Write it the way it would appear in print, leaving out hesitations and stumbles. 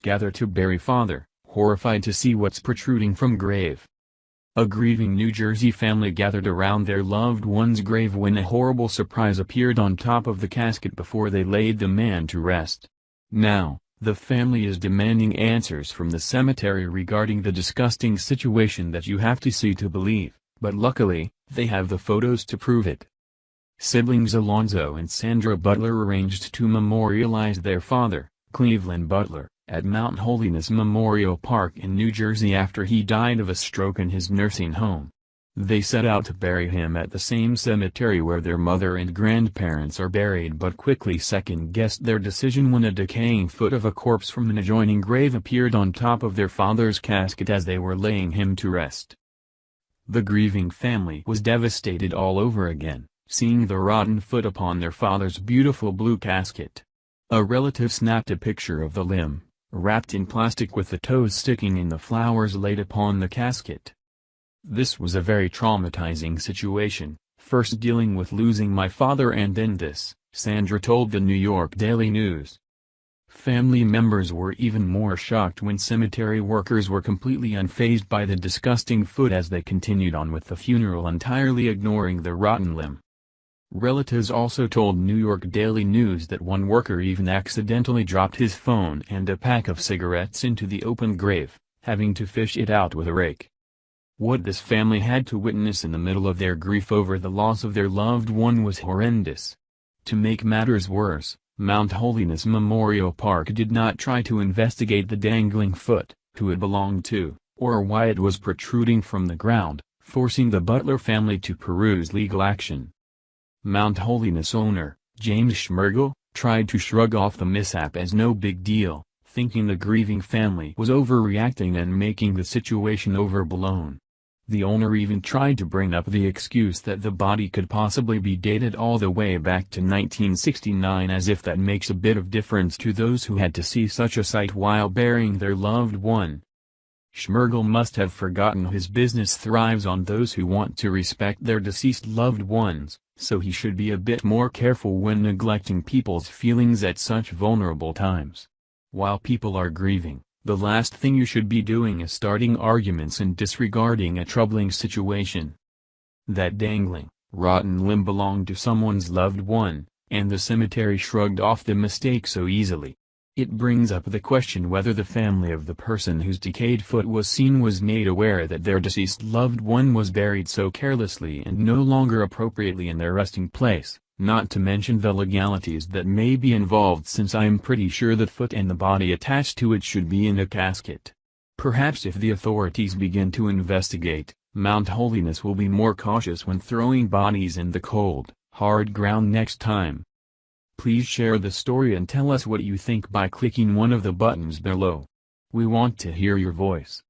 gather to bury father, horrified to see what's protruding from grave. A grieving New Jersey family gathered around their loved one's grave when a horrible surprise appeared on top of the casket before they laid the man to rest. Now, the family is demanding answers from the cemetery regarding the disgusting situation that you have to see to believe, but luckily, they have the photos to prove it. Siblings Alonzo and Sandra Butler arranged to memorialize their father, Cleveland Butler, at Mount Holiness Memorial Park in New Jersey after he died of a stroke in his nursing home. They set out to bury him at the same cemetery where their mother and grandparents are buried but quickly second-guessed their decision when a decaying foot of a corpse from an adjoining grave appeared on top of their father's casket as they were laying him to rest. The grieving family was devastated all over again, seeing the rotten foot upon their father's beautiful blue casket. A relative snapped a picture of the limb, wrapped in plastic with the toes sticking in the flowers laid upon the casket. This was a very traumatizing situation, first dealing with losing my father and then this, Sandra told the New York Daily News. Family members were even more shocked when cemetery workers were completely unfazed by the disgusting foot as they continued on with the funeral, entirely ignoring the rotten limb. Relatives also told New York Daily News that one worker even accidentally dropped his phone and a pack of cigarettes into the open grave, having to fish it out with a rake. What this family had to witness in the middle of their grief over the loss of their loved one was horrendous. To make matters worse, Mount Holiness Memorial Park did not try to investigate the dangling foot, who it belonged to, or why it was protruding from the ground, forcing the Butler family to pursue legal action. Mount Holiness owner, James Schmergel, tried to shrug off the mishap as no big deal, thinking the grieving family was overreacting and making the situation overblown. The owner even tried to bring up the excuse that the body could possibly be dated all the way back to 1969, as if that makes a bit of difference to those who had to see such a sight while burying their loved one. Schmergel must have forgotten his business thrives on those who want to respect their deceased loved ones, so he should be a bit more careful when neglecting people's feelings at such vulnerable times. While people are grieving, the last thing you should be doing is starting arguments and disregarding a troubling situation. That dangling, rotten limb belonged to someone's loved one, and the cemetery shrugged off the mistake so easily. It brings up the question whether the family of the person whose decayed foot was seen was made aware that their deceased loved one was buried so carelessly and no longer appropriately in their resting place, not to mention the legalities that may be involved, since I'm pretty sure the foot and the body attached to it should be in a casket. Perhaps if the authorities begin to investigate, Mount Holiness will be more cautious when throwing bodies in the cold, hard ground next time. Please share the story and tell us what you think by clicking one of the buttons below. We want to hear your voice.